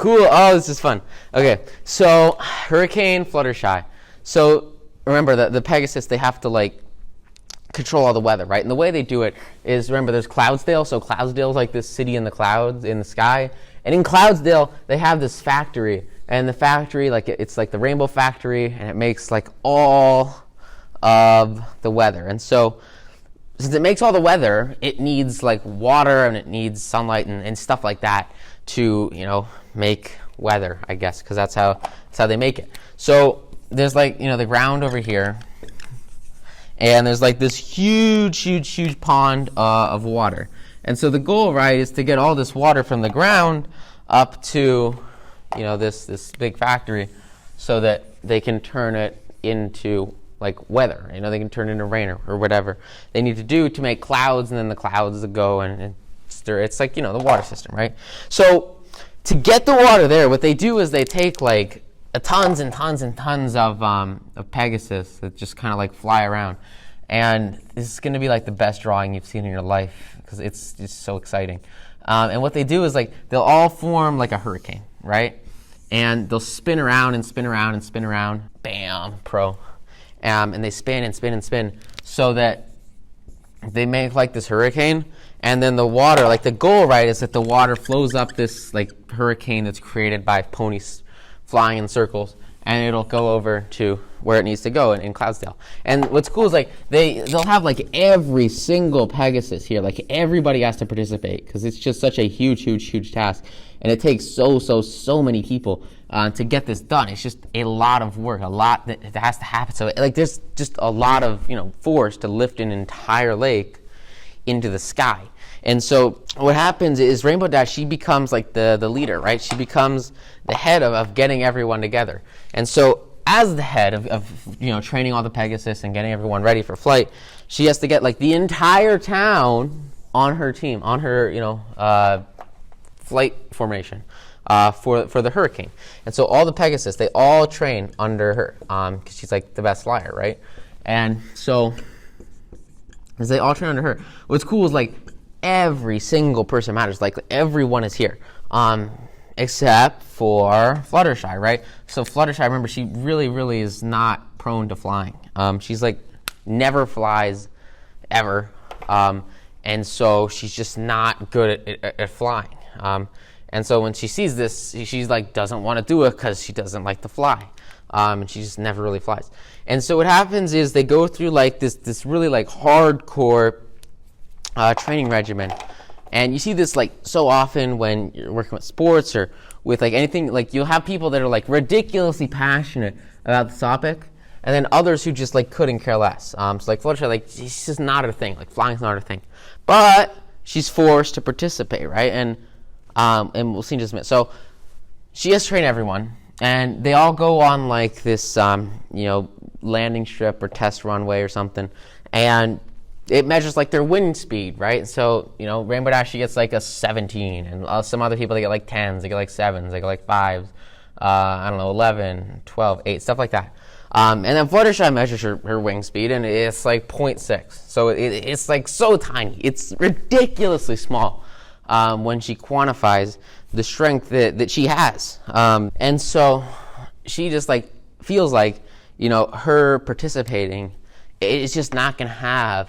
cool. Oh, this is fun. Okay, so Hurricane Fluttershy. So remember that the Pegasus, they have to like control all the weather, right? And the way they do it is, remember, there's Cloudsdale. So Cloudsdale is like this city in the clouds, in the sky. And in Cloudsdale, they have this factory. And the factory, like it's like the Rainbow Factory, and it makes like all of the weather. And so since it makes all the weather, it needs like water and it needs sunlight and stuff like that to, make weather, I guess, because that's how they make it. So there's like, the ground over here, and there's like this huge pond of water. And so the goal, right, is to get all this water from the ground up to, this big factory, so that they can turn it into like weather. They can turn it into rain or whatever they need to do to make clouds, and then the clouds go and it's like, the water system, right? So to get the water there, what they do is they take like tons and tons and tons of Pegasus that just kind of like fly around. And this is going to be like the best drawing you've seen in your life, because it's just so exciting. And what they do is like they'll all form like a hurricane, right? And they'll spin around and spin around and spin around. Bam, pro. And they spin and spin and spin so that they make like this hurricane. And then the water, like the goal, right, is that the water flows up this like hurricane that's created by ponies flying in circles, and it'll go over to where it needs to go in Cloudsdale. And what's cool is like they'll have like every single Pegasus here, like everybody has to participate, because it's just such a huge task, and it takes so many people to get this done. It's just a lot of work, a lot that has to happen. So like there's just a lot of force to lift an entire lake into the sky. And so what happens is Rainbow Dash, she becomes like the leader, right? She becomes the head of getting everyone together. And so as the head of training all the Pegasus and getting everyone ready for flight, she has to get like the entire town on her team, on her flight formation for the hurricane. And so all the Pegasus, they all train under her, because she's like the best flyer, right? And so as they all train under her, what's cool is like every single person matters. Like everyone is here, except for Fluttershy, right? So Fluttershy, remember, she really is not prone to flying. She's like never flies ever, and so she's just not good at flying. And so when she sees this, she's like doesn't want to do it because she doesn't like to fly, and she just never really flies. And so what happens is they go through like this really like hardcore training regimen. And you see this like so often when you're working with sports or with like anything. Like you'll have people that are like ridiculously passionate about the topic, and then others who just like couldn't care less. So like Fluttershy, like she's just not her thing. Like flying's not her thing, but she's forced to participate, right? And we'll see in just a minute. So she has to train everyone, and they all go on like this landing strip or test runway or something, and it measures like their wind speed, right? So, Rainbow Dash, she gets like a 17, and some other people, they get like 10s, they get like 7s, they get like 5s, 11, 12, 8, stuff like that. And then Fluttershy measures her wing speed, and it's like 0.6. So it's like so tiny. It's ridiculously small when she quantifies the strength that she has. And so she just like feels like, her participating is just not going to have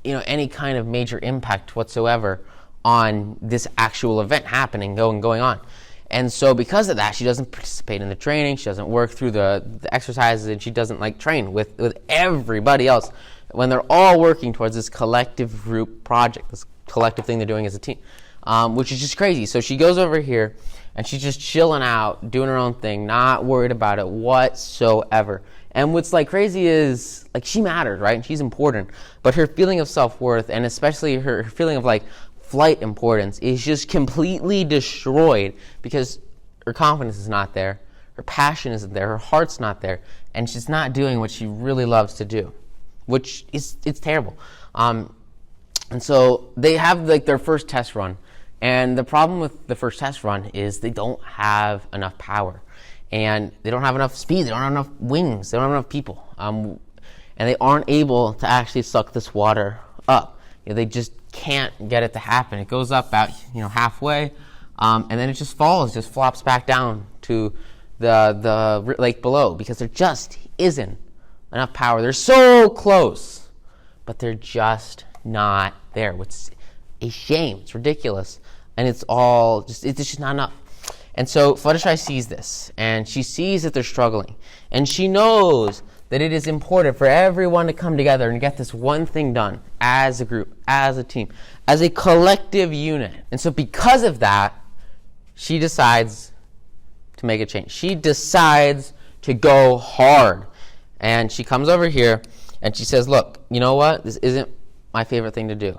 any kind of major impact whatsoever on this actual event happening, going on. And so because of that, she doesn't participate in the training, she doesn't work through the exercises, and she doesn't like train with everybody else when they're all working towards this collective group project, this collective thing they're doing as a team, which is just crazy. So she goes over here, and she's just chilling out, doing her own thing, not worried about it whatsoever. And what's like crazy is like she matters, right? And she's important, but her feeling of self-worth, and especially her feeling of like flight importance, is just completely destroyed because her confidence is not there, her passion isn't there, her heart's not there, and she's not doing what she really loves to do, which is it's terrible. And so they have like their first test run, and the problem with the first test run is they don't have enough power. And they don't have enough speed, they don't have enough wings, they don't have enough people. And they aren't able to actually suck this water up. They just can't get it to happen. It goes up about halfway, and then it just falls, just flops back down to the lake below because there just isn't enough power. They're so close, but they're just not there. It's a shame. It's ridiculous, and it's just not enough. And so Fluttershy sees this, and she sees that they're struggling, and she knows that it is important for everyone to come together and get this one thing done as a group, as a team, as a collective unit. And so because of that, she decides to make a change. She decides to go hard. And she comes over here and she says, look, you know what? This isn't my favorite thing to do.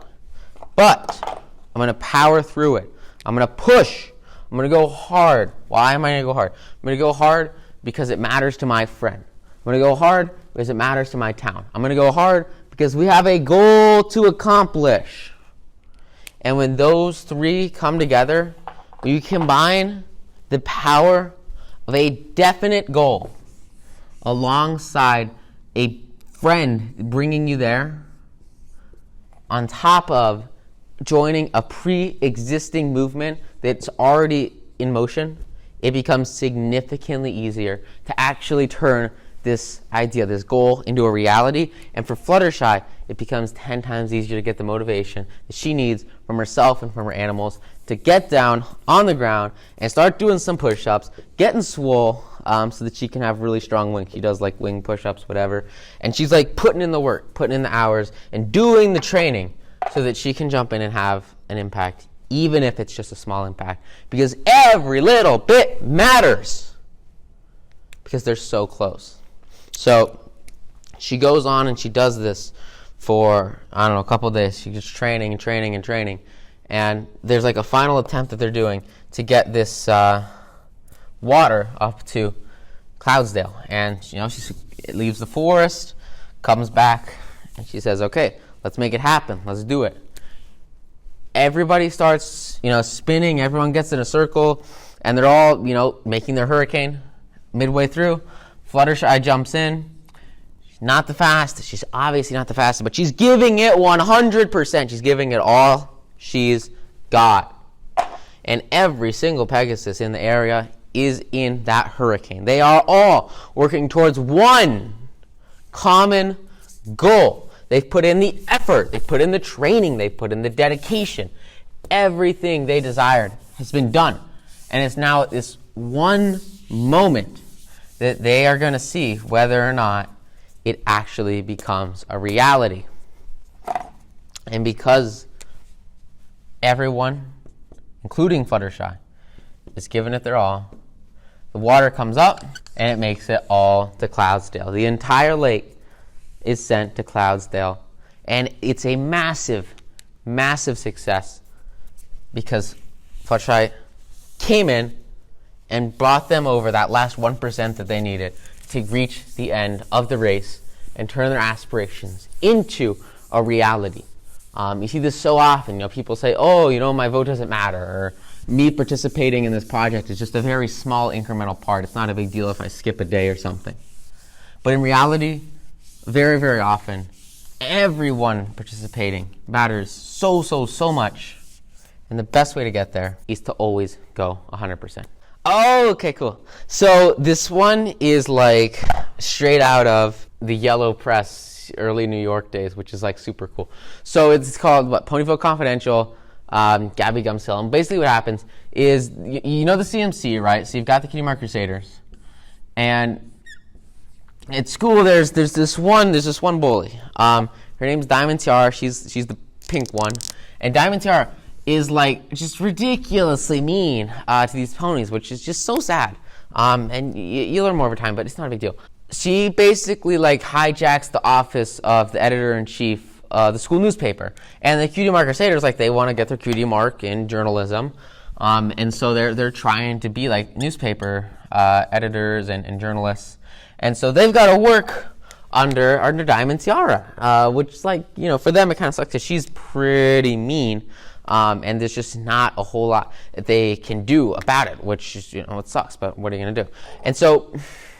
But I'm going to power through it. I'm going to push. I'm going to go hard. Why am I going to go hard? I'm going to go hard because it matters to my friend. I'm going to go hard because it matters to my town. I'm going to go hard because we have a goal to accomplish. And when those three come together, you combine the power of a definite goal alongside a friend bringing you there, on top of joining a pre-existing movement that's already in motion, it becomes significantly easier to actually turn this idea, this goal, into a reality. And for Fluttershy, it becomes 10 times easier to get the motivation that she needs from herself and from her animals to get down on the ground and start doing some push-ups, getting swole, so that she can have really strong wings. She does like wing push-ups, whatever. And she's like putting in the work, putting in the hours, and doing the training so that she can jump in and have an impact, even if it's just a small impact. Because every little bit matters. Because they're so close. So she goes on and she does this for, a couple of days. She's just training and training and training. And there's like a final attempt that they're doing to get this water up to Cloudsdale. And, she leaves the forest, comes back, and she says, okay, let's make it happen. Let's do it. Everybody starts, spinning. Everyone gets in a circle, and they're all, making their hurricane. Midway through, Fluttershy jumps in. She's not the fastest. She's obviously not the fastest, but she's giving it 100%. She's giving it all she's got. And every single Pegasus in the area is in that hurricane. They are all working towards one common goal. They've put in the effort. They've put in the training. They've put in the dedication. Everything they desired has been done. And it's now at this one moment that they are going to see whether or not it actually becomes a reality. And because everyone, including Fluttershy, is giving it their all, the water comes up and it makes it all to Cloudsdale. The entire lake is sent to Cloudsdale. And it's a massive, massive success because Fluttershy came in and brought them over that last 1% that they needed to reach the end of the race and turn their aspirations into a reality. You see this so often. People say, oh, my vote doesn't matter, or me participating in this project is just a very small incremental part. It's not a big deal if I skip a day or something. But in reality, very, very often, everyone participating matters so much. And the best way to get there is to always go 100%. Oh, okay, cool. So this one is like straight out of the Yellow Press, early New York days, which is like super cool. So it's called Ponyville Confidential, Gabby Gumshill. And basically what happens is, you know the CMC, right? So you've got the Cutie Mark Crusaders. And at school there's this one bully. Her name's Diamond Tiara. She's the pink one. And Diamond Tiara is like just ridiculously mean to these ponies, which is just so sad. And you learn more over time, but it's not a big deal. She basically like hijacks the office of the editor-in-chief of the school newspaper. And the Cutie Mark Crusaders, they want to get their cutie mark in journalism. And so they're trying to be like newspaper editors and journalists. And so they've got to work under Diamond Tiara, which is for them it kind of sucks because she's pretty mean. And there's just not a whole lot that they can do about it, which is, it sucks, but what are you going to do? And so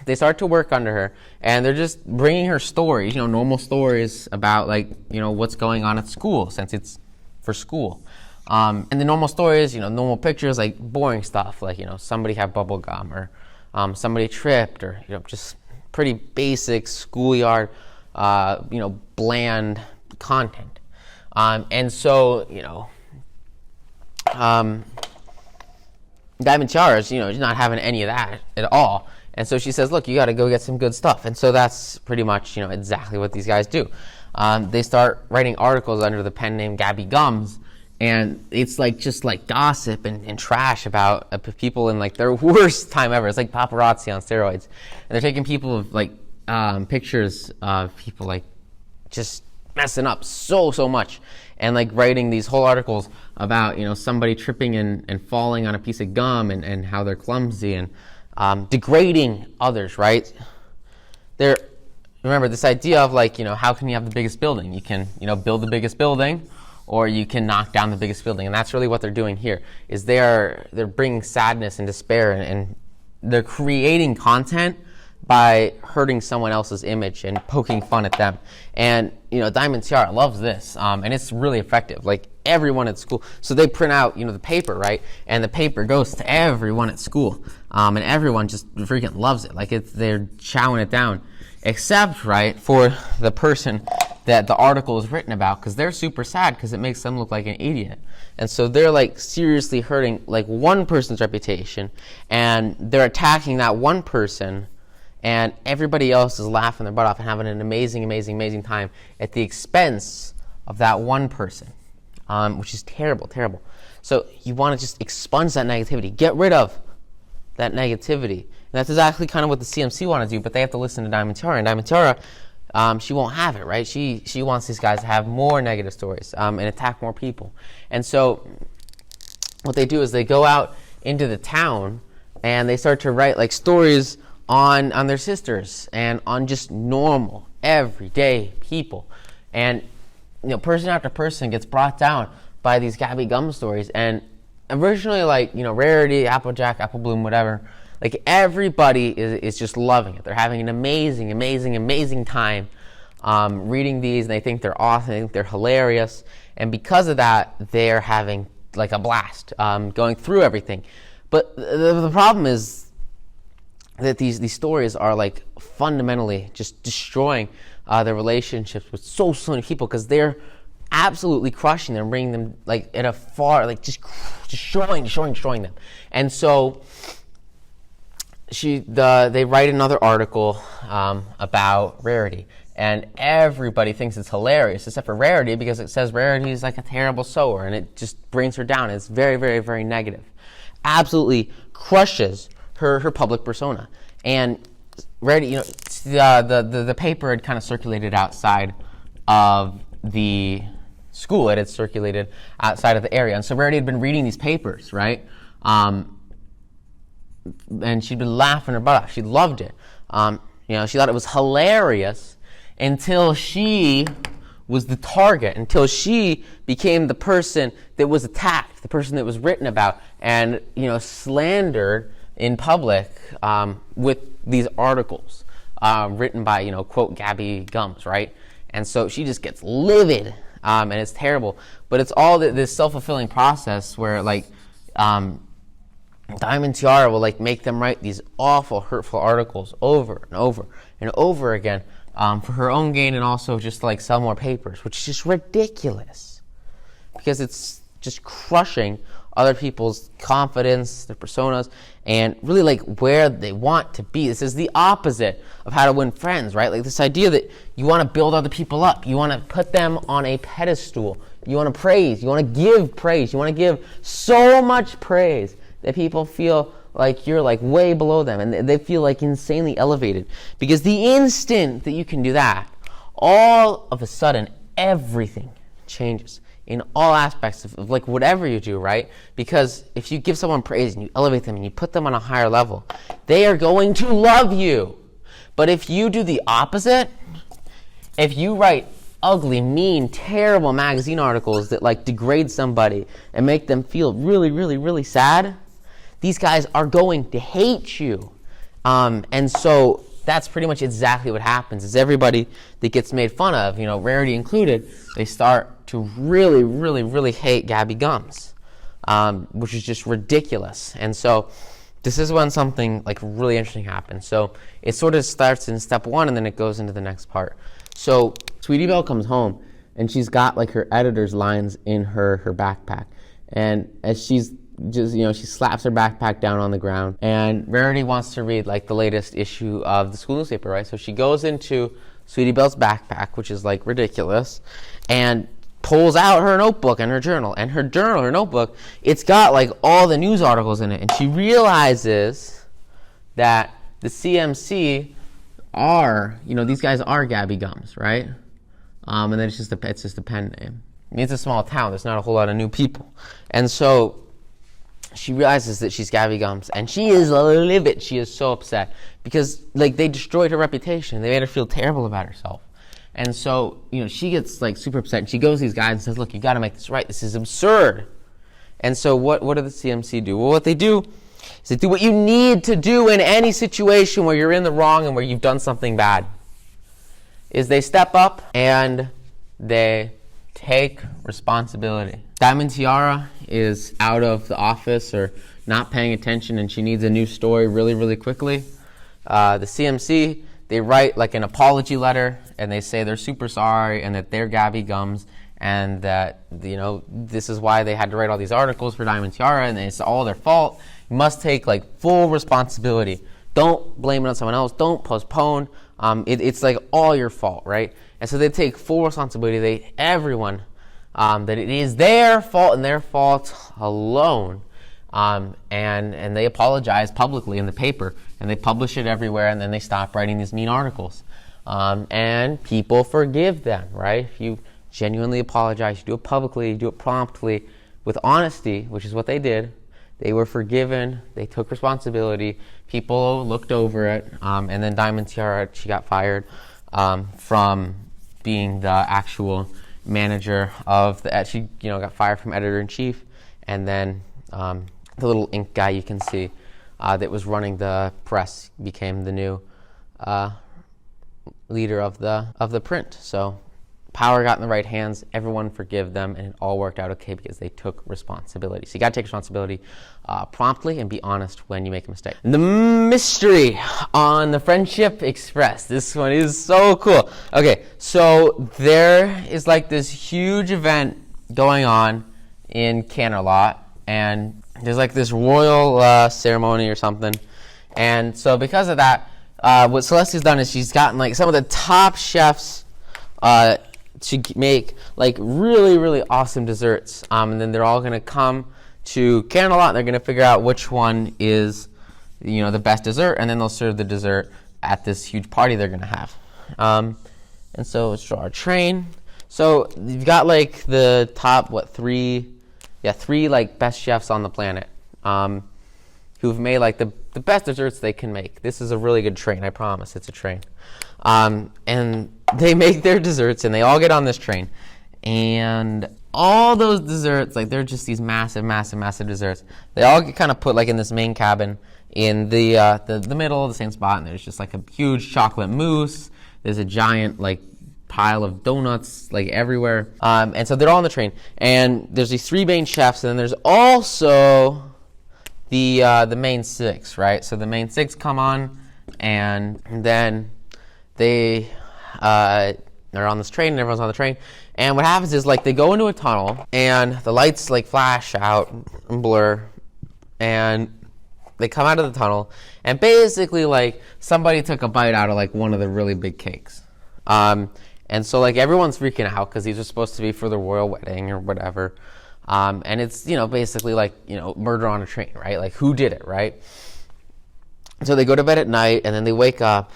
they start to work under her, and they're just bringing her stories, normal stories about, what's going on at school, since it's for school. And the normal stories, normal pictures, like boring stuff, like, somebody had bubble gum, or somebody tripped, or, just pretty basic schoolyard, bland content. And so, Diamond Tiara is, she's not having any of that at all. And so she says, look, you got to go get some good stuff. And so that's pretty much, exactly what these guys do. They start writing articles under the pen name Gabby Gums, and it's just gossip and trash about people in their worst time ever. It's like paparazzi on steroids. And they're taking people of pictures of people just messing up so much, and writing these whole articles about somebody tripping and falling on a piece of gum, and how they're clumsy, and degrading others, right? Remember this idea of how can you have the biggest building? You can build the biggest building, or you can knock down the biggest building. And that's really what they're doing here, is they're bringing sadness and despair, and they're creating content by hurting someone else's image and poking fun at them. And Diamond Tiara loves this, and it's really effective. Everyone at school, so they print out the paper, right? And the paper goes to everyone at school, and everyone just freaking loves it. They're chowing it down, except for the person that the article is written about, because they're super sad because it makes them look like an idiot. And so they're seriously hurting one person's reputation, and they're attacking that one person, and everybody else is laughing their butt off and having an amazing time at the expense of that one person, which is terrible. So you want to just expunge that negativity, get rid of that negativity. And that's exactly kind of what the CMC want to do, but they have to listen to Diamond Tiara. And Diamond Tiara, she won't have it, right? She wants these guys to have more negative stories, and attack more people. And so what they do is they go out into the town, and they start to write stories on their sisters, and on just normal, everyday people. And, person after person gets brought down by these Gabby Gum stories. And originally, Rarity, Applejack, Apple Bloom, whatever, everybody is just loving it. They're having an amazing time reading these, and they think they're awesome, they think they're hilarious. And because of that, they're having a blast going through everything. But the problem is that these stories are fundamentally just destroying their relationships with so many people, because they're absolutely crushing them, bringing them at a far just destroying them. And so they write another article about Rarity, and everybody thinks it's hilarious except for Rarity, because it says Rarity is a terrible sewer, and it just brings her down. It's very negative. Absolutely crushes her public persona. And Rarity, the paper had kind of circulated outside of the school. It had circulated outside of the area. And so Rarity had been reading these papers, right? And she'd been laughing her butt off. She loved it. She thought it was hilarious until she was the target, until she became the person that was attacked, the person that was written about, and slandered in public with these articles written by quote Gabby Gums, right? And so she just gets livid, and it's terrible. But it's all this self-fulfilling process where Diamond Tiara will make them write these awful, hurtful articles over and over again for her own gain, and also just sell more papers, which is just ridiculous, because it's just crushing other people's confidence, their personas, and really where they want to be. This is the opposite of how to win friends, right? This idea that you want to build other people up, you want to put them on a pedestal, you want to praise, you want to give praise, you want to give so much praise that people feel you're way below them, and they feel insanely elevated. Because the instant that you can do that, all of a sudden everything changes in all aspects of whatever you do, right? Because if you give someone praise and you elevate them and you put them on a higher level, they are going to love you. But if you do the opposite, if you write ugly, mean, terrible magazine articles that degrade somebody and make them feel really sad, these guys are going to hate you. And so that's pretty much exactly what happens, is everybody that gets made fun of, Rarity included, they start start to really, really, really hate Gabby Gums, which is just ridiculous. And so this is when something like really interesting happens. So it sort of starts in step one, and then it goes into the next part. So Sweetie Belle comes home, and she's got like her editor's lines in her backpack. And as she's just, she slaps her backpack down on the ground, and Rarity wants to read like the latest issue of the school newspaper, right? So she goes into Sweetie Belle's backpack, which is like ridiculous, and pulls out her notebook and her journal. And her notebook, it's got like all the news articles in it. And she realizes that the CMC are, these guys are Gabby Gums, right? And then it's just a pen name. I mean, it's a small town. There's not a whole lot of new people. And so she realizes that she's Gabby Gums, and she is livid. She is so upset because like they destroyed her reputation. They made her feel terrible about herself. And so, she gets like super upset, and she goes to these guys and says, look, you got to make this right. This is absurd. And so what do the CMC do? Well, what they do is they do what you need to do in any situation where you're in the wrong and where you've done something bad, is they step up and they take responsibility. Diamond Tiara is out of the office or not paying attention, and she needs a new story really, really quickly. The CMC, they write like an apology letter, and they say they're super sorry and that they're Gabby Gums, and that this is why they had to write all these articles for Diamond Tiara, and it's all their fault. You must take like full responsibility. Don't blame it on someone else. Don't postpone. It's like all your fault, right? And so they take full responsibility. Everyone, that it is their fault and their fault alone. And they apologize publicly in the paper, and they publish it everywhere, and then they stop writing these mean articles. And people forgive them, right? If you genuinely apologize, you do it publicly, you do it promptly, with honesty, which is what they did. They were forgiven. They took responsibility. People looked over it. And then Diamond Tiara, she got fired from being the actual manager of she got fired from editor-in-chief. And then the little ink guy you can see that was running the press became the new leader of the print. So power got in the right hands, everyone forgive them, and it all worked out okay because they took responsibility. So you got to take responsibility promptly and be honest when you make a mistake. The mystery on the Friendship Express. This one is so cool. Okay, so there is like this huge event going on in Canterlot, and there's like this royal ceremony or something. And so because of that, what Celeste's done is she's gotten like some of the top chefs to make like really, really awesome desserts. And then they're all going to come to Canterlot, and they're going to figure out which one is, the best dessert, and then they'll serve the dessert at this huge party they're going to have. And so let's draw our train. So you've got like the top, three like best chefs on the planet who've made like the best desserts they can make. This is a really good train, I promise. It's a train. And they make their desserts, and they all get on this train. And all those desserts, like they're just these massive, massive, massive desserts. They all get kind of put like in this main cabin in the middle of the same spot, and there's just like a huge chocolate mousse. There's a giant like pile of donuts like everywhere. And so they're all on the train. And there's these three main chefs, and then there's also the main six, right? So the main six come on, and then they are on this train, and everyone's on the train. And what happens is like they go into a tunnel, and the lights like flash out and blur, and they come out of the tunnel, and basically like somebody took a bite out of like one of the really big cakes. And so like everyone's freaking out because these are supposed to be for the royal wedding or whatever. And it's, basically like, murder on a train, right? Like who did it, right? So they go to bed at night, and then they wake up.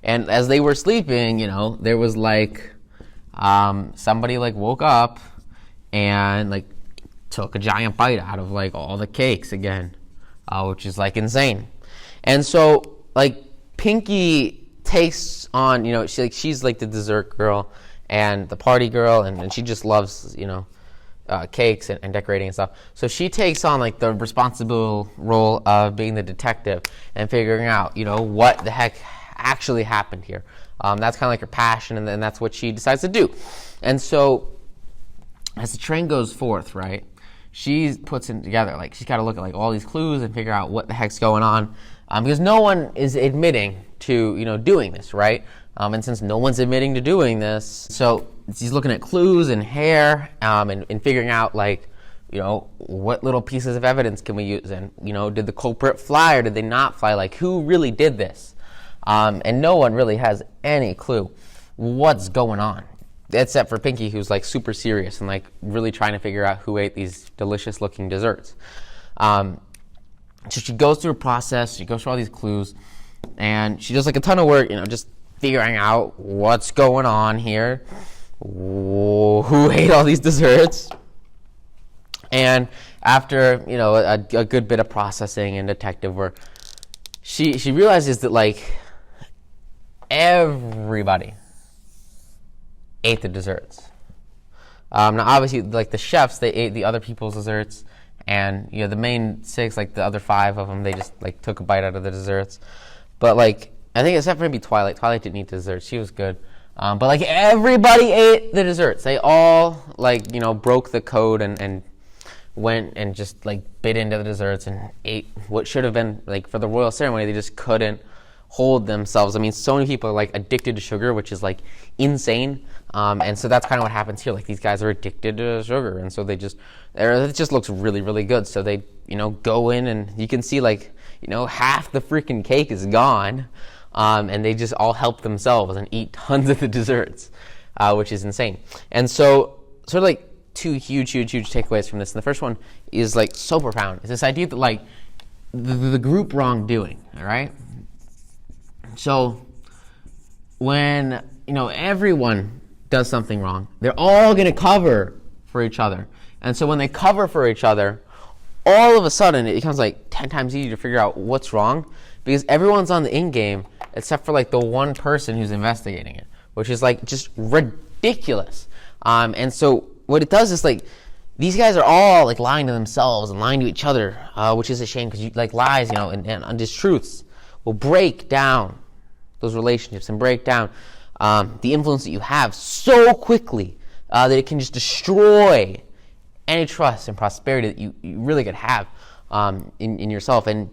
And as they were sleeping, there was like somebody like woke up and like took a giant bite out of like all the cakes again, which is like insane. And so like Pinky takes on, she's like the dessert girl and the party girl, and she just loves, cakes and decorating and stuff. So she takes on like the responsible role of being the detective and figuring out, what the heck actually happened here. That's kind of like her passion, and then that's what she decides to do. And so as the train goes forth, right, she puts it together. Like, she's got to look at like all these clues and figure out what the heck's going on, because no one is admitting to doing this, right? And since no one's admitting to doing this, so she's looking at clues and hair, and figuring out like what little pieces of evidence can we use, and did the culprit fly or did they not fly? Like, who really did this? And no one really has any clue what's going on, except for Pinky, who's like super serious and like really trying to figure out who ate these delicious looking desserts. So she goes through a process, she goes through all these clues, and she does like a ton of work, just figuring out what's going on here, who ate all these desserts. And after a good bit of processing and detective work, she realizes that like everybody ate the desserts. Now obviously, like the chefs, they ate the other people's desserts, and the main 6, like the other 5 of them, they just like took a bite out of the desserts. But like, I think except for maybe Twilight didn't eat desserts. She was good. But like everybody ate the desserts. They all like broke the code and went and just like bit into the desserts and ate what should have been like for the royal ceremony. They just couldn't hold themselves. I mean, so many people are like addicted to sugar, which is like insane. And so that's kind of what happens here. Like, these guys are addicted to sugar, and so it just looks really, really good. So they go in, and you can see like half the freaking cake is gone, and they just all help themselves and eat tons of the desserts, which is insane. And so sort of like 2 huge takeaways from this. And the first one is like so profound. It's this idea that like the group wrongdoing, all right? So when everyone does something wrong, they're all going to cover for each other. And so when they cover for each other, all of a sudden it becomes like 10 times easier to figure out what's wrong, because everyone's on the in game except for like the one person who's investigating it, which is like just ridiculous. And so what it does is like these guys are all like lying to themselves and lying to each other, which is a shame, because like lies, and untruths will break down those relationships and break down the influence that you have so quickly that it can just destroy any trust and prosperity that you really could have in yourself. And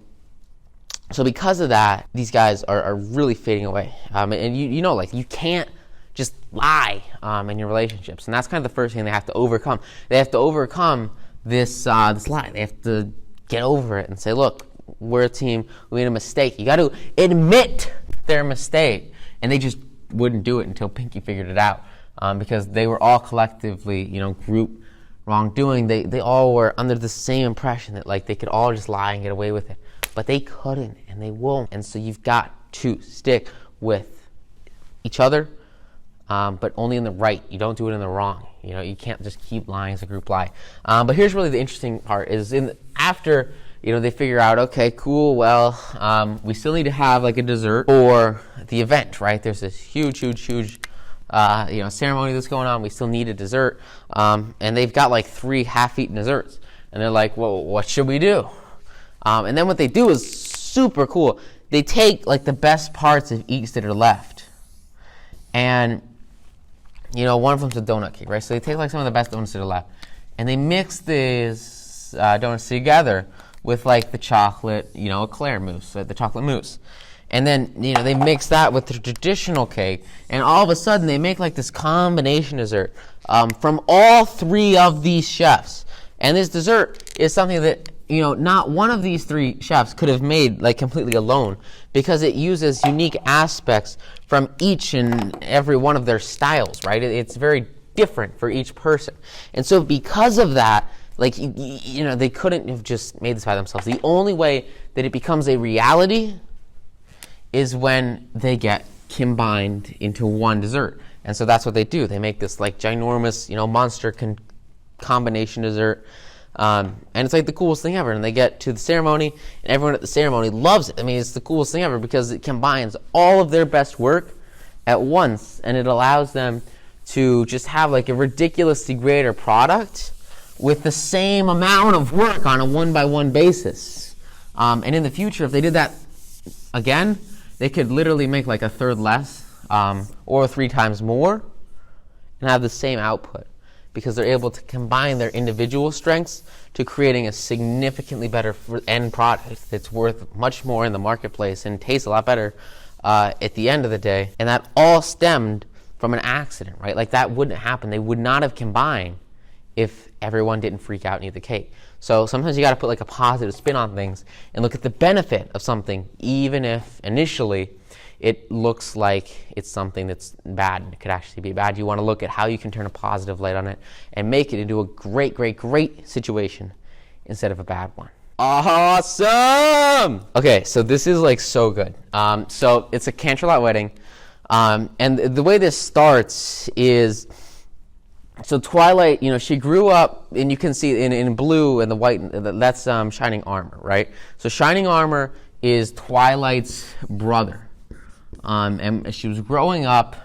so because of that, these guys are really fading away. And like you can't just lie in your relationships. And that's kind of the first thing they have to overcome. They have to overcome this lie. They have to get over it and say, look, we're a team. We made a mistake. You got to admit their mistake. And they just wouldn't do it until Pinky figured it out, because they were all collectively, group wrongdoing. They all were under the same impression that like they could all just lie and get away with it, but they couldn't, and they won't. And so you've got to stick with each other, but only in the right. You don't do it in the wrong. You can't just keep lying as a group lie. But here's really the interesting part: is after they figure out, okay, cool, well, we still need to have like a dessert for the event, right? There's this huge ceremony that's going on. We still need a dessert, and they've got like 3 half-eaten desserts, and they're like, well, what should we do? And then what they do is super cool. They take like the best parts of each that are left, and one of them's a donut cake, right? So they take like some of the best donuts that are left, and they mix these donuts together with like the chocolate, eclair mousse, the chocolate mousse. And then, they mix that with the traditional cake, and all of a sudden they make like this combination dessert from all 3 of these chefs. And this dessert is something that, not one of these 3 chefs could have made like completely alone, because it uses unique aspects from each and every one of their styles, right? It's very different for each person. And so because of that, like, they couldn't have just made this by themselves. The only way that it becomes a reality is when they get combined into one dessert. And so that's what they do. They make this like ginormous, monster combination dessert. And it's like the coolest thing ever. And they get to the ceremony, and everyone at the ceremony loves it. I mean, it's the coolest thing ever because it combines all of their best work at once, and it allows them to just have like a ridiculously greater product with the same amount of work on a one-by-one basis. And in the future, if they did that again, they could literally make like a third less or 3 times more and have the same output, because they're able to combine their individual strengths to creating a significantly better end product that's worth much more in the marketplace and tastes a lot better at the end of the day. And that all stemmed from an accident, right? Like, that wouldn't happen. They would not have combined if everyone didn't freak out and eat the cake. So sometimes you got to put like a positive spin on things and look at the benefit of something, even if initially it looks like it's something that's bad. It could actually be bad. You want to look at how you can turn a positive light on it and make it into a great, great, great situation instead of a bad one. Awesome! Okay, so this is like so good. So it's a Canterlot wedding. And the way this starts is, so Twilight, she grew up, and you can see in blue and the white, that's Shining Armor, right? So Shining Armor is Twilight's brother. And she was growing up,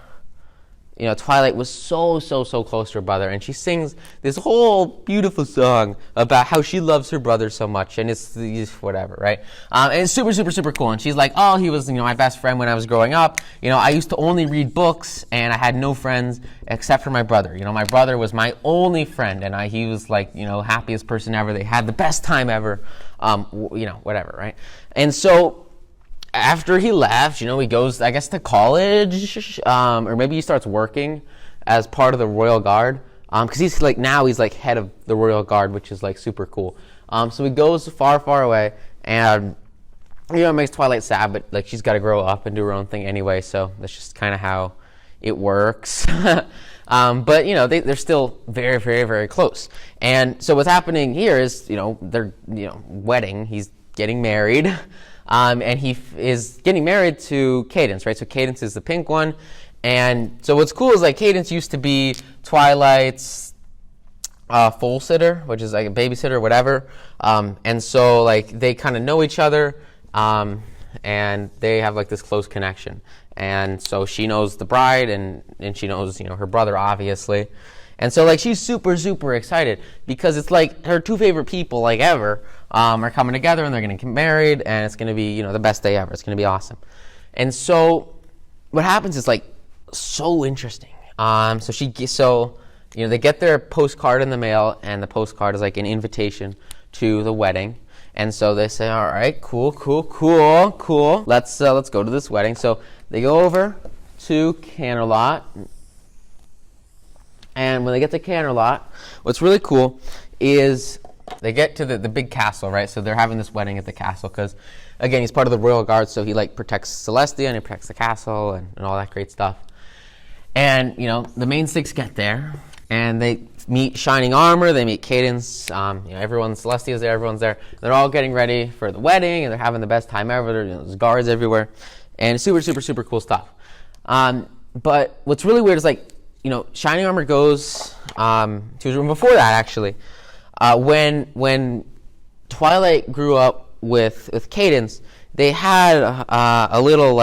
Twilight was so close to her brother, and she sings this whole beautiful song about how she loves her brother so much, and it's whatever, right? And it's super cool, and she's like, oh, he was, my best friend when I was growing up. I used to only read books, and I had no friends except for my brother. My brother was my only friend, and he was like, happiest person ever. They had the best time ever, whatever, right? And so after he left, he goes, I guess, to college, or maybe he starts working as part of the Royal Guard, because he's head of the Royal Guard, which is like super cool. So he goes far away, and it makes Twilight sad, but like she's got to grow up and do her own thing anyway. So that's just kind of how it works. But they're still very close. And so what's happening here is their wedding. He's getting married. And he is getting married to Cadence, right? So Cadence is the pink one. And so what's cool is like Cadence used to be Twilight's foal sitter, which is like a babysitter or whatever. And so like they kind of know each other, and they have like this close connection. And so she knows the bride, and she knows, her brother, obviously. And so like she's super excited because it's like her 2 favorite people like ever are coming together, and they're going to get married, and it's going to be the best day ever. It's going to be awesome. And so what happens is like so interesting. So they get their postcard in the mail, and the postcard is like an invitation to the wedding. And so they say, all right, cool. Let's go to this wedding. So they go over to Canterlot. And when they get to Canterlot, what's really cool is they get to the big castle, right? So they're having this wedding at the castle because, again, he's part of the Royal Guard, so he like protects Celestia and he protects the castle and all that great stuff. And, the main 6 get there, and they meet Shining Armor, they meet Cadence, Celestia's there, everyone's there. They're all getting ready for the wedding, and they're having the best time ever. There's guards everywhere, and super cool stuff. But what's really weird is like, Shining Armor goes to his room. Before that, actually, when Twilight grew up with Cadence, they had a little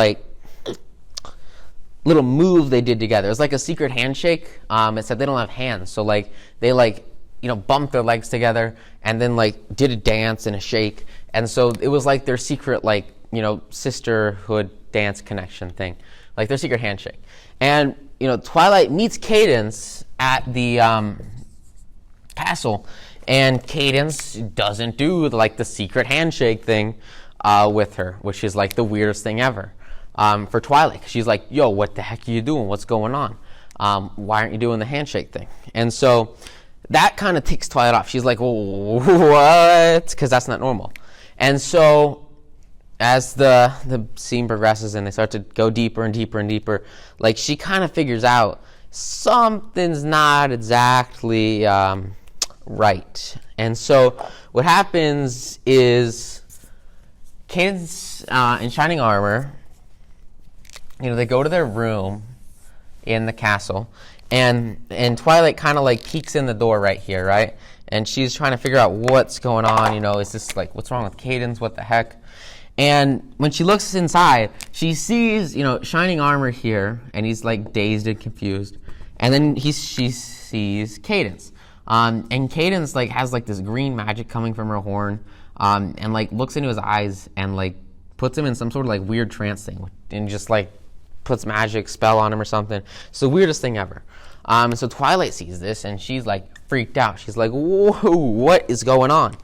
move they did together. It was like a secret handshake. It said they don't have hands, so like they bumped their legs together and then like did a dance and a shake, and so it was like their secret sisterhood dance connection thing, like their secret handshake. And Twilight meets Cadence at the castle, and Cadence doesn't do like the secret handshake thing with her, which is like the weirdest thing ever for Twilight. She's like, yo, what the heck are you doing? What's going on? Why aren't you doing the handshake thing? And so that kind of ticks Twilight off. She's like, what? Because that's not normal. And so as the scene progresses and they start to go deeper and deeper, like she kind of figures out something's not exactly right. And so what happens is Cadence in Shining Armor, they go to their room in the castle, and Twilight kind of like peeks in the door right here, right? And she's trying to figure out what's going on, is this like, what's wrong with Cadence? What the heck? And when she looks inside, she sees, Shining Armor here, and he's like dazed and confused. And then she sees Cadence. And Cadence like has like this green magic coming from her horn, and like looks into his eyes and like puts him in some sort of like weird trance thing, just like puts magic spell on him or something. It's the weirdest thing ever. So Twilight sees this and she's like freaked out. She's like, whoa, what is going on?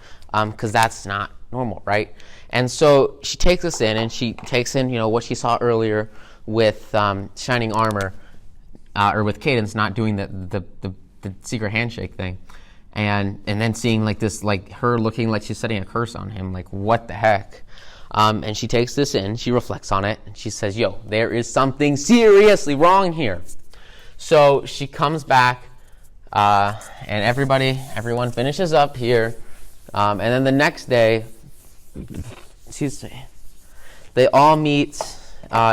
Because that's not normal, right? And so she takes us in, and she takes in, what she saw earlier with Shining Armor, or with Cadence not doing the secret handshake thing, and then seeing like this, like her looking like she's setting a curse on him, like what the heck? And she takes this in, she reflects on it, and she says, yo, there is something seriously wrong here. So she comes back, and everyone finishes up here, and then the next day, they all meet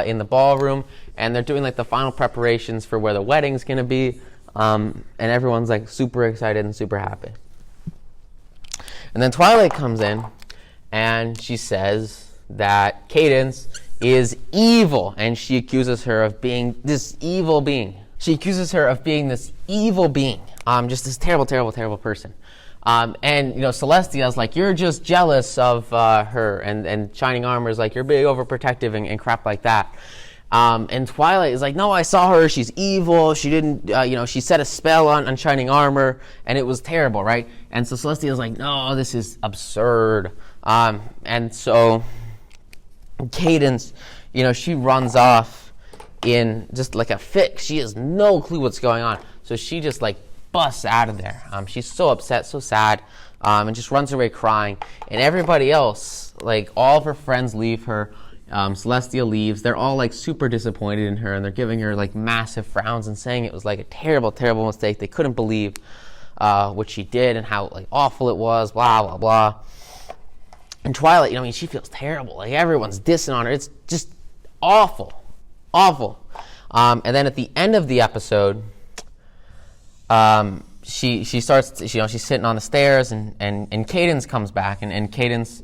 in the ballroom, and they're doing like the final preparations for where the wedding's gonna be, and everyone's like super excited and super happy. And then Twilight comes in, and she says that Cadence is evil, and she accuses her of being this evil being. Just this terrible, terrible, terrible person. And Celestia's like, you're just jealous of her, and Shining Armor is like, you're being overprotective and crap like that. And Twilight is like, no, I saw her, she's evil, she didn't, she set a spell on Shining Armor, and it was terrible, right? And so Celestia's like, no, this is absurd. And so Cadence, she runs off in just like a fit. She has no clue what's going on. So she just like busts out of there. She's so upset, so sad, and just runs away crying. And everybody else, like all of her friends leave her. Celestia leaves. They're all like super disappointed in her, and they're giving her like massive frowns and saying it was like a terrible, terrible mistake. They couldn't believe what she did and how like awful it was, blah, blah, blah. And Twilight, she feels terrible. Like everyone's dissing on her. It's just awful. Awful. And then at the end of the episode, she starts, she's sitting on the stairs, and Cadence comes back, and Cadence,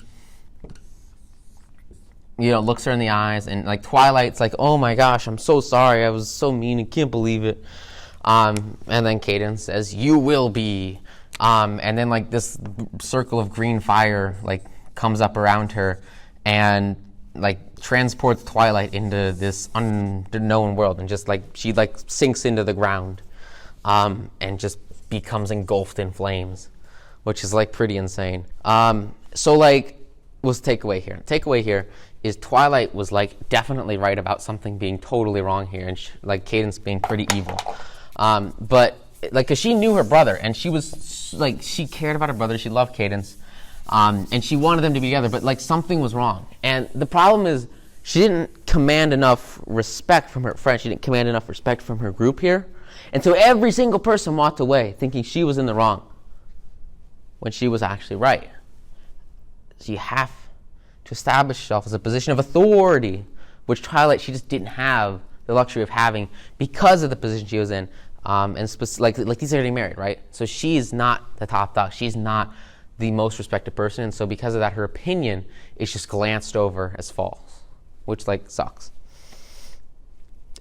looks her in the eyes, and like Twilight's like, oh my gosh, I'm so sorry, I was so mean, I can't believe it. And then Cadence says, you will be. And then like this circle of green fire like comes up around her, and like transports Twilight into this unknown world, and just like she like sinks into the ground, and just becomes engulfed in flames, which is like pretty insane. So like, what's takeaway here? Takeaway here is Twilight was like definitely right about something being totally wrong here, and like Cadence being pretty evil. But like, cause she knew her brother, and she was like, she cared about her brother. She loved Cadence. And she wanted them to be together, but like something was wrong. And the problem is she didn't command enough respect from her friends. She didn't command enough respect from her group here. And so every single person walked away thinking she was in the wrong when she was actually right. So you have to establish yourself as a position of authority, which Twilight, she just didn't have the luxury of having because of the position she was in. Like he's already married, right? So she's not the top dog. She's not the most respected person, and so because of that, her opinion is just glanced over as false, which like sucks.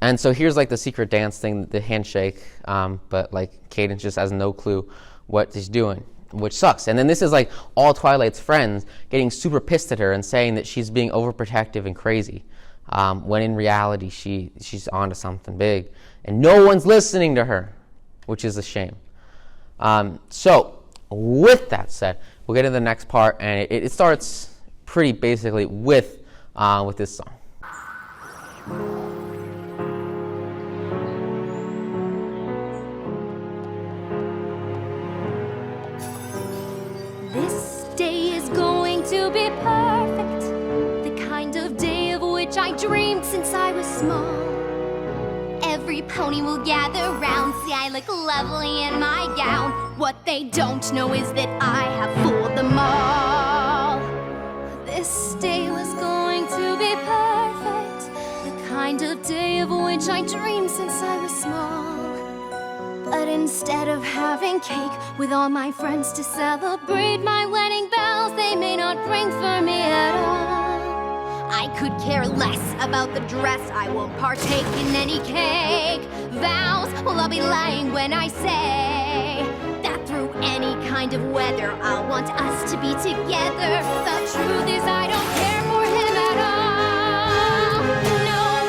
And so here's like the secret dance thing, the handshake, but like Cadence just has no clue what she's doing, which sucks. And then this is like all Twilight's friends getting super pissed at her and saying that she's being overprotective and crazy, when in reality she's onto something big, and no one's listening to her, which is a shame. So with that said, we'll get into the next part, and it starts pretty basically with this song. This day is going to be perfect, the kind of day of which I dreamed since I was small. Every pony will gather round, see I look lovely in my gown. What they don't know is that I have fooled them all. This day was going to be perfect, the kind of day of which I dreamed since I was small. But instead of having cake with all my friends to celebrate my wedding bells, they may not ring for me at all. I could care less about the dress, I won't partake in any cake. Vows, well, I'll be lying when I say that through any kind of weather I'll want us to be together. The truth is I don't care for him at all. No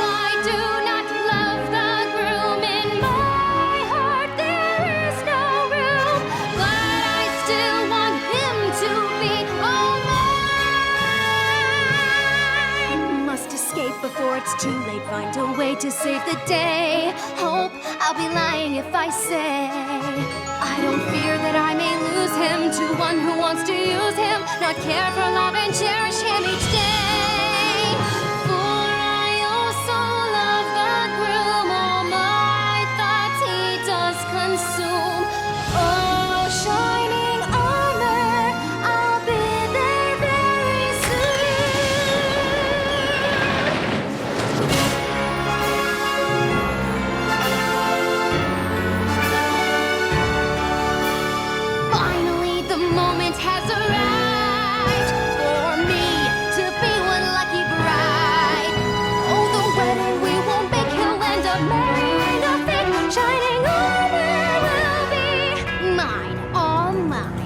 before it's too late, find a way to save the day. Hope I'll be lying if I say I don't fear that I may lose him to one who wants to use him, not care for love and cherish him each day. For I also love the groom, all my thoughts he does consume. Oh, shining armor, I'll be there very Finally, the moment has arrived for me to be one lucky bride. Oh, the wedding we won't make, he'll end up marrying a fake. Shining armor will be mine, all mine.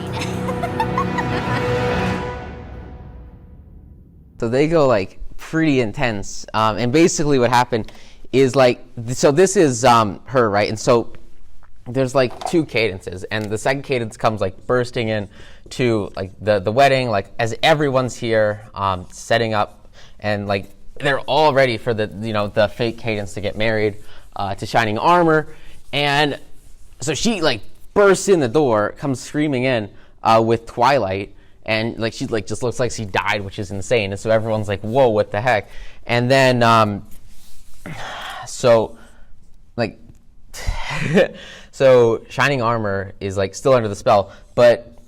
So they go like pretty intense, and basically what happened is like, so this is her, right? And so there's like two cadences, and the second cadence comes like bursting in to like the wedding, like as everyone's here, setting up, and like they're all ready for the fake cadence to get married to Shining Armor, and so she like bursts in the door, comes screaming in with Twilight, and like she like just looks like she died, which is insane, and so everyone's like, whoa, what the heck? And then so like so Shining Armor is like still under the spell, but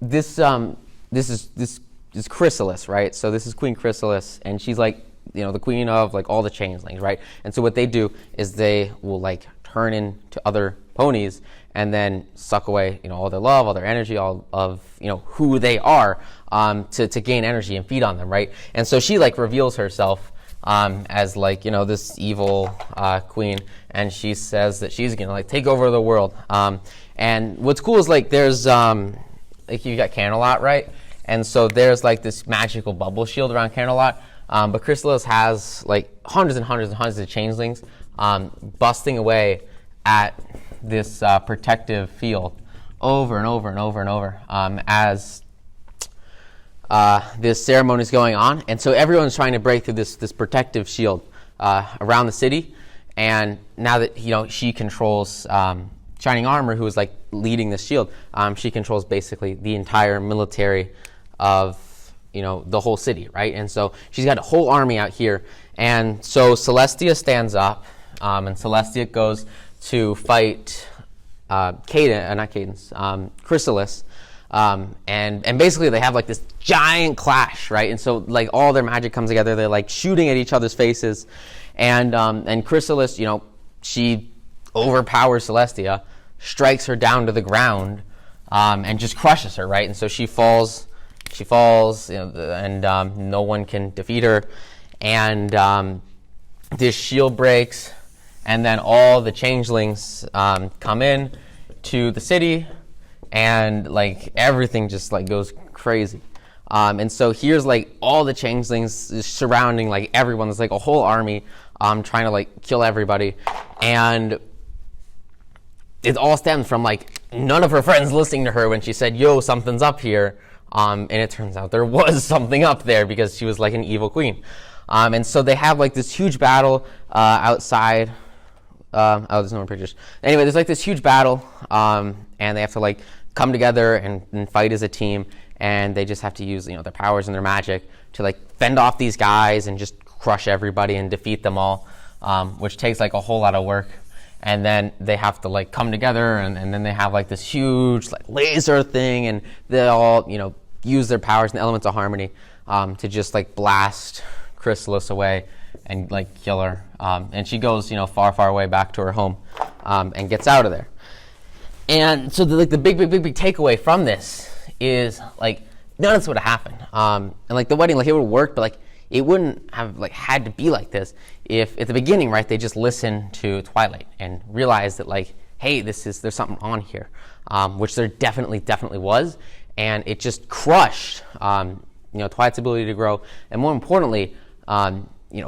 this is Chrysalis, right? So this is Queen Chrysalis, and she's like the queen of like all the changelings, right? And so what they do is they will like turn into other ponies and then suck away all their love, all their energy, all of who they are, to gain energy and feed on them, right? And so she like reveals herself as like this evil queen, and she says that she's gonna like take over the world. And what's cool is like there's like you got Canterlot, right? And so there's like this magical bubble shield around Canterlot, but Chrysalis has like hundreds and hundreds and hundreds of changelings busting away at this protective field over and over and over and over as this ceremony is going on. And so everyone's trying to break through this protective shield around the city. And now that she controls Shining Armor, who is like leading this shield, she controls basically the entire military of the whole city, right? And so she's got a whole army out here. And so Celestia stands up, and Celestia goes to fight Chrysalis, and basically they have like this giant clash, right? And so like all their magic comes together. They're like shooting at each other's faces, and Chrysalis, she overpowers Celestia, strikes her down to the ground, and just crushes her, right? And so she falls, and no one can defeat her, and this shield breaks. And then all the changelings come in to the city, and like everything just like goes crazy. And so here's like all the changelings surrounding like everyone. There's like a whole army trying to like kill everybody, and it all stems from like none of her friends listening to her when she said, "Yo, something's up here," and it turns out there was something up there because she was like an evil queen. And so they have like this huge battle outside. There's no more pictures. Anyway, there's like this huge battle, and they have to like come together and fight as a team, and they just have to use their powers and their magic to like fend off these guys and just crush everybody and defeat them all, which takes like a whole lot of work. And then they have to like come together, and then they have like this huge like laser thing, and they all use their powers and elements of harmony to just like blast Chrysalis away and like kill her, and she goes far, far away back to her home, and gets out of there. And so the big takeaway from this is like none of this would have happened, and like the wedding, like it would have worked, but like it wouldn't have like had to be like this if at the beginning, right, they just listened to Twilight and realized that like, hey, there's something on here, which there definitely was, and it just crushed Twilight's ability to grow, and more importantly,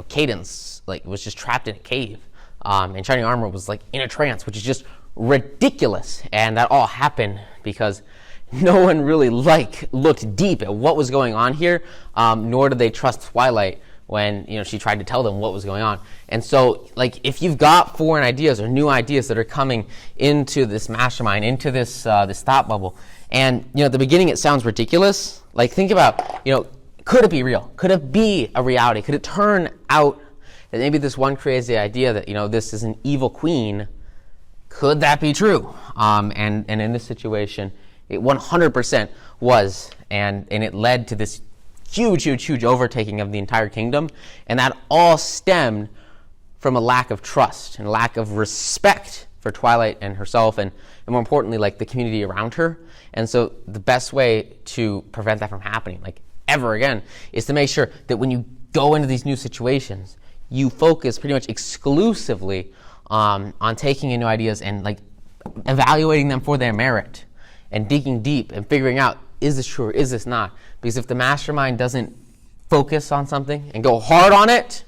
Cadence like was just trapped in a cave, and Shining Armor was like in a trance, which is just ridiculous. And that all happened because no one really looked deep at what was going on here, nor did they trust Twilight when she tried to tell them what was going on. And so, like, if you've got foreign ideas or new ideas that are coming into this mastermind, into this this thought bubble, and at the beginning it sounds ridiculous. Like, think about, could it be real? Could it be a reality? Could it turn out that maybe this one crazy idea that this is an evil queen? Could that be true? And in this situation, it 100% was, and it led to this huge overtaking of the entire kingdom, and that all stemmed from a lack of trust and a lack of respect for Twilight and herself, and more importantly, like, the community around her. And so the best way to prevent that from happening, like, ever again, is to make sure that when you go into these new situations, you focus pretty much exclusively on taking in new ideas and, like, evaluating them for their merit and digging deep and figuring out, is this true or is this not? Because if the mastermind doesn't focus on something and go hard on it,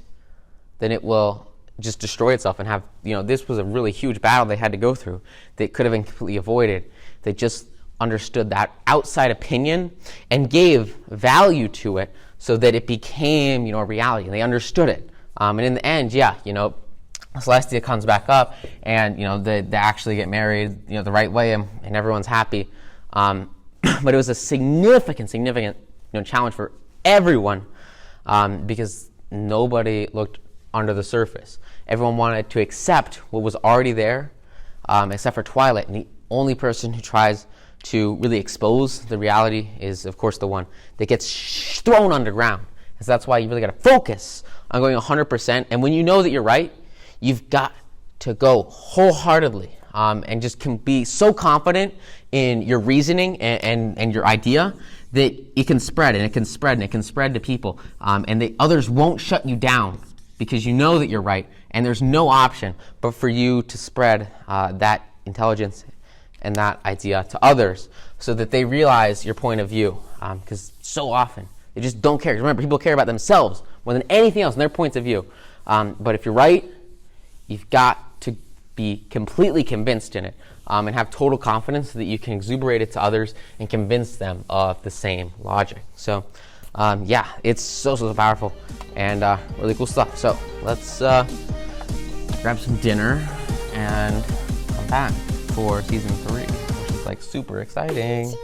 then it will just destroy itself and have, this was a really huge battle they had to go through that could have been completely avoided. They just understood that outside opinion and gave value to it so that it became, a reality. And they understood it. And in the end, Celestia comes back up, and they actually get married, the right way, and everyone's happy. But it was a significant challenge for everyone, because nobody looked under the surface. Everyone wanted to accept what was already there, except for Twilight. And the only person who tries to really expose the reality is, of course, the one that gets thrown underground. And so that's why you really got to focus on going 100%. And when you know that you're right, you've got to go wholeheartely, and just can be so confident in your reasoning and your idea that it can spread, and it can spread, and it can spread to people, and the others won't shut you down because you know that you're right, and there's no option but for you to spread that intelligence and that idea to others so that they realize your point of view, because so often they just don't care. Remember, people care about themselves more than anything else and their points of view. But if you're right, you've got to be completely convinced in it, and have total confidence so that you can exuberate it to others and convince them of the same logic. So, it's so powerful and really cool stuff. So let's grab some dinner and come back for season 3, which is, like, super exciting.